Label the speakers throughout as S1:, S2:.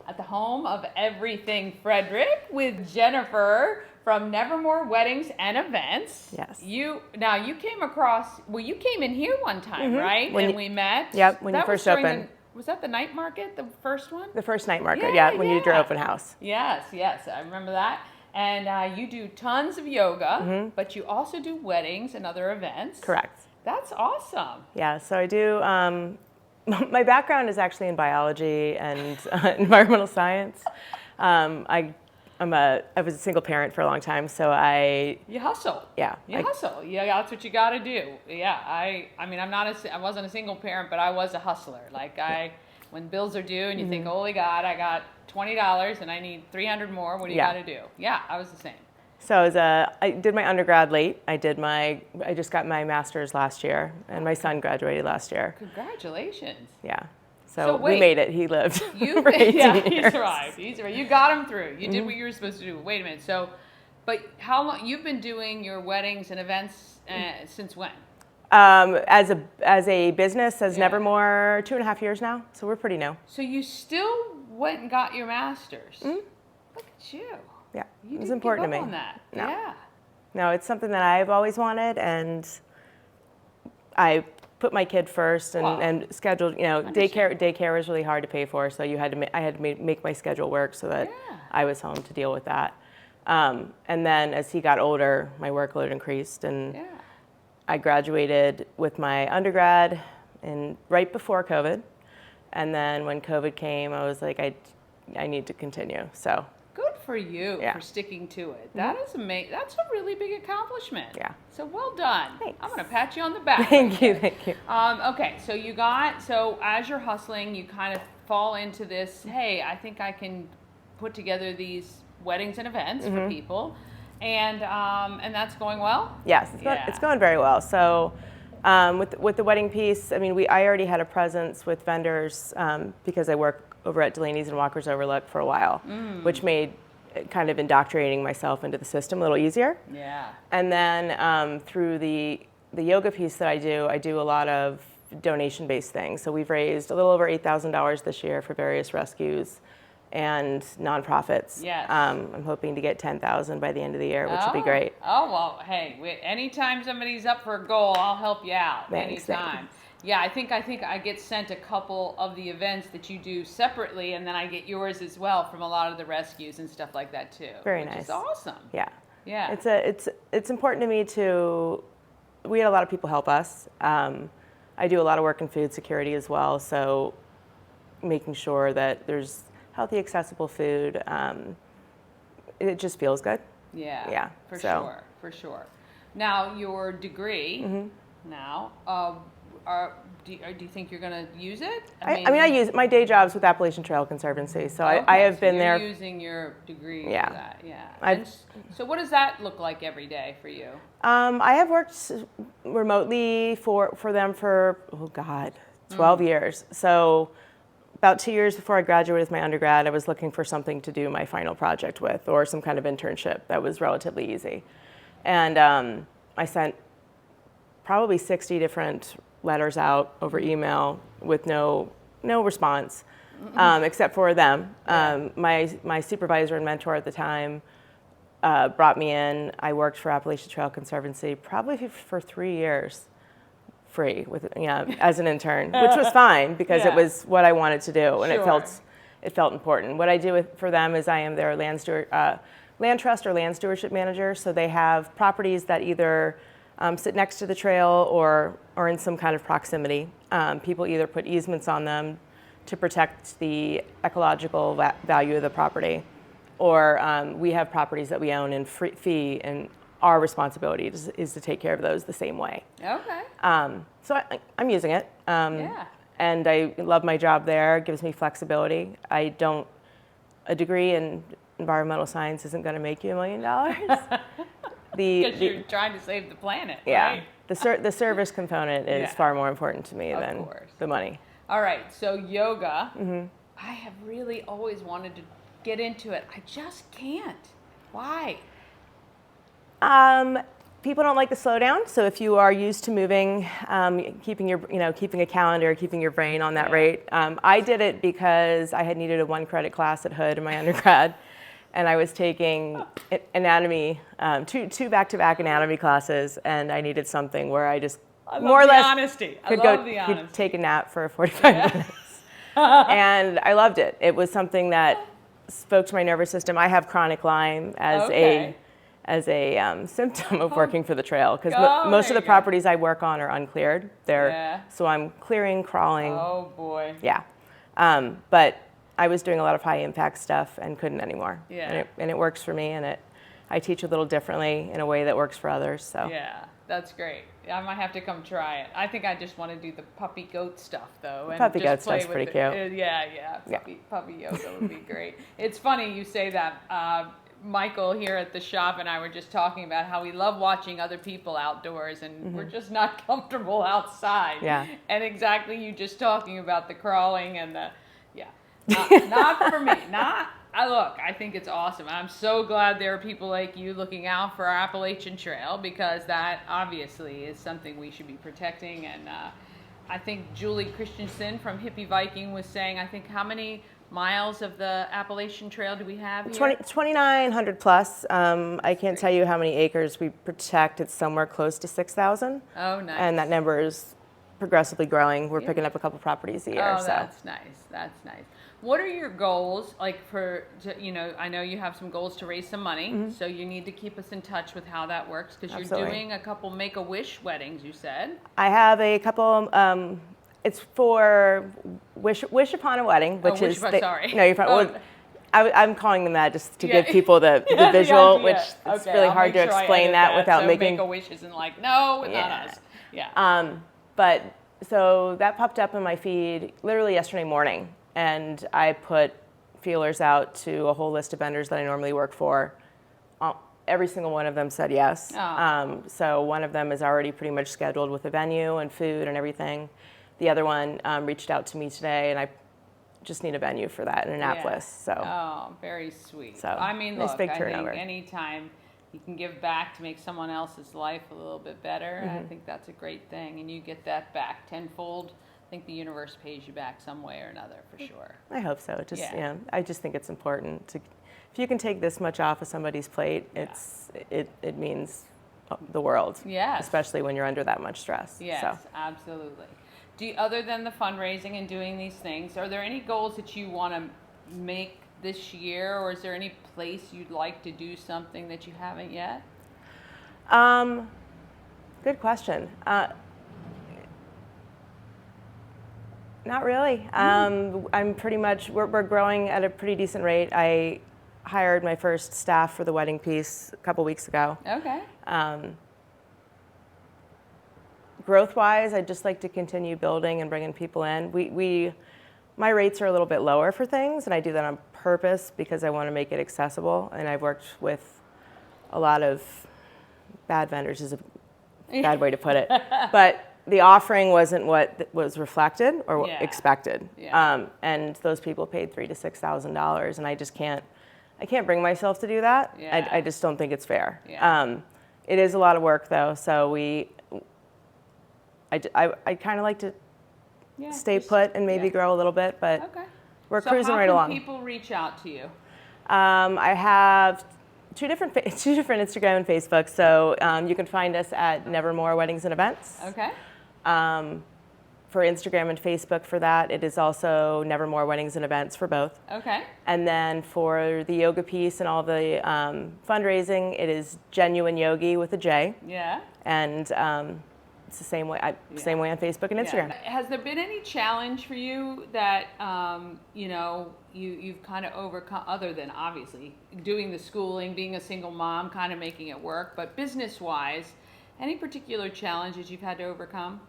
S1: at the home of everything Frederick with Jennifer from Nevermore Weddings and Events.
S2: Yes.
S1: You came across, you came in here one time, right?
S2: When
S1: we met.
S2: Yep, when you first opened.
S1: Was that the night market, the first one?
S2: The first night market, yeah, when you did your open house.
S1: Yes, I remember that. And you do tons of yoga, but you also do weddings and other events.
S2: Correct.
S1: That's awesome.
S2: Yeah, so I do, my background is actually in biology and environmental science. I was a single parent for a long time, so
S1: You hustle.
S2: Yeah.
S1: You hustle. Yeah, that's what you got to do. Yeah, I mean, I wasn't a single parent, but I was a hustler. Like when bills are due and you think, holy God, I got $20 and I need 300 more. What do you got to do? Yeah, I was the same.
S2: So I did my undergrad late. I just got my master's last year, and my son graduated last year.
S1: Congratulations.
S2: Yeah. So we made it. He lived for 18 years.
S1: He's right. You got him through. You did what you were supposed to do. Wait a minute. So, but how long, you've been doing your weddings and events since when?
S2: As a business, as Nevermore, 2.5 years now. So we're pretty new.
S1: So you still went and got your master's. Look at you.
S2: Yeah,
S1: You
S2: it was
S1: didn't
S2: important
S1: give
S2: to
S1: up
S2: me.
S1: on that.
S2: No.
S1: Yeah.
S2: No, it's something that I've always wanted, and I put my kid first and scheduled. Daycare was really hard to pay for, so I had to make my schedule work so that I was home to deal with that. And then as he got older, my workload increased, and I graduated with my undergrad right before COVID, and then when COVID came, I was like, I need to continue. So.
S1: Good for you for sticking to it. That is amazing. That's a really big accomplishment.
S2: Yeah.
S1: So well done.
S2: Thanks.
S1: I'm going to pat you on the back.
S2: Thank you.
S1: Okay, so as you're hustling, you kind of fall into this, hey, I think I can put together these weddings and events for people, and that's going well?
S2: Yes, it's going very well. So with the wedding piece, I mean, I already had a presence with vendors because I work over at Delaney's and Walker's Overlook for a while, which made kind of indoctrinating myself into the system a little easier.
S1: Yeah.
S2: And then through the yoga piece that I do a lot of donation-based things. So we've raised a little over $8,000 this year for various rescues and nonprofits.
S1: Yes.
S2: I'm hoping to get 10,000 by the end of the year, which would be great.
S1: Oh, well, hey, anytime somebody's up for a goal, I'll help you out.
S2: Thanks.
S1: Anytime. Yeah, I think I get sent a couple of the events that you do separately, and then I get yours as well from a lot of the rescues and stuff like that too.
S2: Very nice.
S1: Which is awesome.
S2: Yeah.
S1: Yeah.
S2: It's important to me we had a lot of people help us. I do a lot of work in food security as well, so making sure that there's healthy, accessible food, it just feels good.
S1: Yeah.
S2: Yeah.
S1: For sure. Now your degree do you think you're going to use it?
S2: I use my day jobs with Appalachian Trail Conservancy, so I have been there.
S1: Using your degree for
S2: Yeah.
S1: that, yeah. So what does that look like every day for you?
S2: I have worked remotely for them for 12 years. So about 2 years before I graduated with my undergrad, I was looking for something to do my final project with, or some kind of internship that was relatively easy. And I sent probably 60 different letters out over email with no response, except for them. My supervisor and mentor at the time brought me in. I worked for Appalachian Trail Conservancy probably for 3 years, free as an intern, which was fine because it was what I wanted to do, and it felt important. What I do for them is I am their land trust or land stewardship manager. So they have properties that either sit next to the trail or in some kind of proximity. People either put easements on them to protect the ecological value of the property, or we have properties that we own in fee, and our responsibility is to take care of those the same way.
S1: Okay.
S2: So I'm using it. And I love my job there. It gives me flexibility. A degree in environmental science isn't going to make you $1 million.
S1: Because you're trying to save the planet,
S2: yeah,
S1: right?
S2: The service component is far more important to me than the money.
S1: All right, so yoga, I have really always wanted to get into it. I just can't. Why?
S2: people don't like to slow down. So if you are used to moving, keeping a calendar, keeping your brain on that rate. I did it because I had needed a 1-credit class at Hood in my undergrad, and I was taking anatomy, two back-to-back anatomy classes, and I needed something where I just more or less
S1: honesty.
S2: could take a nap for 45 minutes. And I loved it. It was something that spoke to my nervous system. I have chronic Lyme as a symptom of working for the trail, because most of the properties I work on are uncleared. So I'm clearing, crawling.
S1: Oh boy.
S2: Yeah. But I was doing a lot of high impact stuff and couldn't anymore.
S1: Yeah.
S2: And it works for me, and I teach a little differently in a way that works for others. So
S1: yeah, that's great. I might have to come try it. I think I just want to do the puppy goat stuff though. And
S2: puppy
S1: just
S2: goat
S1: play
S2: stuff's
S1: with
S2: pretty cute.
S1: Yeah. Puppy yoga would be great. It's funny you say that. Michael here at the shop and I were just talking about how we love watching other people outdoors, and we're just not comfortable outside.
S2: Yeah.
S1: And exactly you just talking about the crawling and the, not for me. I think it's awesome. I'm so glad there are people like you looking out for our Appalachian Trail, because that obviously is something we should be protecting. And I think Julie Christensen from Hippie Viking was saying, I think, how many miles of the Appalachian Trail do we have here?
S2: 2,900 plus. I can't tell you how many acres we protect. It's somewhere close to 6,000.
S1: Oh, nice.
S2: And that number is progressively growing. We're picking up a couple properties a year.
S1: Oh, that's nice. That's nice. What are your goals? Like I know you have some goals to raise some money, so you need to keep us in touch with how that works, because you're doing a couple Make-A-Wish weddings, you said.
S2: I have a couple. It's for Wish Upon a Wedding, which is
S1: sorry.
S2: No, you're fine. Well, I'm calling them that just to give people the visual, which it's really hard to explain that without making.
S1: Make-A-Wish isn't like, no, not us. Yeah.
S2: But so that popped up in my feed literally yesterday morning, and I put feelers out to a whole list of vendors that I normally work for. Every single one of them said yes. So one of them is already pretty much scheduled with a venue and food and everything. The other one reached out to me today, and I just need a venue for that in Annapolis.
S1: Yeah.
S2: So.
S1: Oh, very sweet.
S2: So
S1: I mean,
S2: nice
S1: look,
S2: big
S1: I
S2: turnover.
S1: think anytime you can give back to make someone else's life a little bit better, I think that's a great thing, and you get that back tenfold. I think the universe pays you back some way or another, for sure.
S2: I hope so. I just think it's important to, if you can take this much off of somebody's plate, it means the world.
S1: Yes.
S2: Especially when you're under that much stress.
S1: Yes,
S2: so.
S1: Absolutely. Other than the fundraising and doing these things, are there any goals that you want to make this year, or is there any place you'd like to do something that you haven't yet?
S2: Good question. Not really. I'm pretty much, we're growing at a pretty decent rate. I hired my first staff for the wedding piece a couple weeks ago.
S1: Okay.
S2: Growth-wise, I'd just like to continue building and bringing people in. My rates are a little bit lower for things, and I do that on purpose because I want to make it accessible. And I've worked with a lot of bad vendors, is a bad way to put it. But the offering wasn't what was reflected or expected. Yeah. And those people paid $3,000 to $6,000, and I just can't bring myself to do that. Yeah. I just don't think it's fair. Yeah. It is a lot of work though, so I kind of like to stay put and maybe grow a little bit, but we're cruising right along.
S1: So how can people reach out to you?
S2: I have two different Instagram and Facebook, so you can find us at Nevermore Weddings and Events.
S1: Okay.
S2: For Instagram and Facebook for that, it is also Nevermore Weddings and Events for both.
S1: Okay.
S2: And then for the yoga piece and all the fundraising, it is Jenuine Yogi with a J. Yeah. And it's the same way on Facebook and Instagram.
S1: Yeah. Has there been any challenge for you that you've kind of overcome, other than obviously doing the schooling, being a single mom, kind of making it work, but business-wise, any particular challenges you've had to overcome?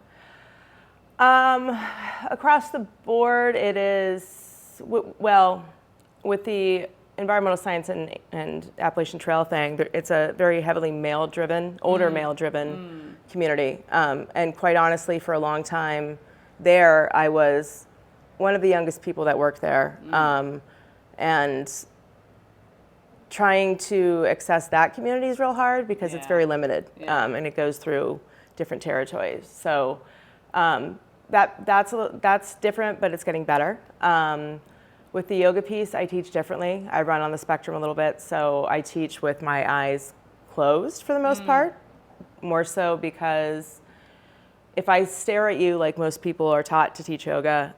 S2: Across the board, it is, with the environmental science and Appalachian Trail thing, it's a very heavily older male-driven community. And quite honestly, for a long time there, I was one of the youngest people that worked there. And trying to access that community is real hard because it's
S1: Yeah.
S2: very limited,
S1: Yeah.
S2: and it goes through different territories. So that's different, but it's getting better. With the yoga piece, I teach differently. I run on the spectrum a little bit, so I teach with my eyes closed for the most part, more so because if I stare at you like most people are taught to teach yoga,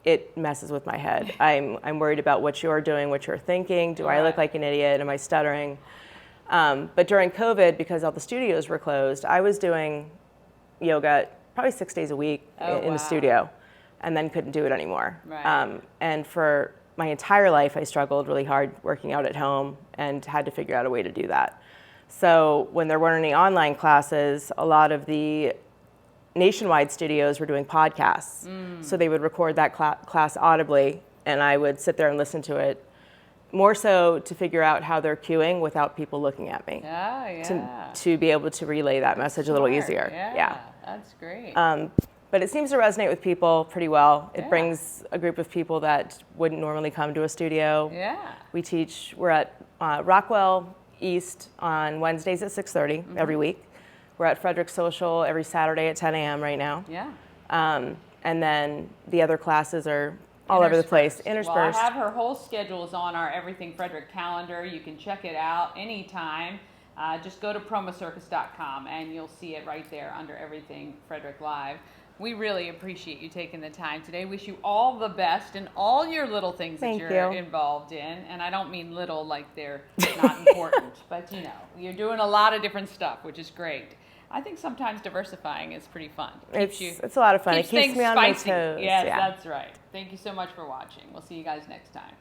S2: it messes with my head. I'm worried about what you're doing, what you're thinking. Do I look like an idiot? Am I stuttering? But during COVID, because all the studios were closed, I was doing yoga probably 6 days a week in the studio, and then couldn't do it anymore.
S1: Right.
S2: And for my entire life, I struggled really hard working out at home and had to figure out a way to do that. So when there weren't any online classes, a lot of the nationwide studios were doing podcasts. So they would record that class audibly, and I would sit there and listen to it, more so to figure out how they're cueing without people looking at me. To be able to relay that message a little easier.
S1: Yeah, that's great.
S2: But it seems to resonate with people pretty well. It brings a group of people that wouldn't normally come to a studio. We're at Rockwell East on Wednesdays at 6:30 every week. We're at Frederick Social every Saturday at 10 a.m. right now. And then the other classes are all over the place, interspersed.
S1: Well, I have her whole schedules on our Everything Frederick calendar. You can check it out anytime. Just go to promocircus.com and you'll see it right there under Everything Frederick Live. We really appreciate you taking the time today. Wish you all the best in all your little things that you're involved in. And I don't mean little like they're not important, but you're doing a lot of different stuff, which is great. I think sometimes diversifying is pretty fun.
S2: It's a lot of fun. It keeps me on my toes.
S1: Yes, that's right. Thank you so much for watching. We'll see you guys next time.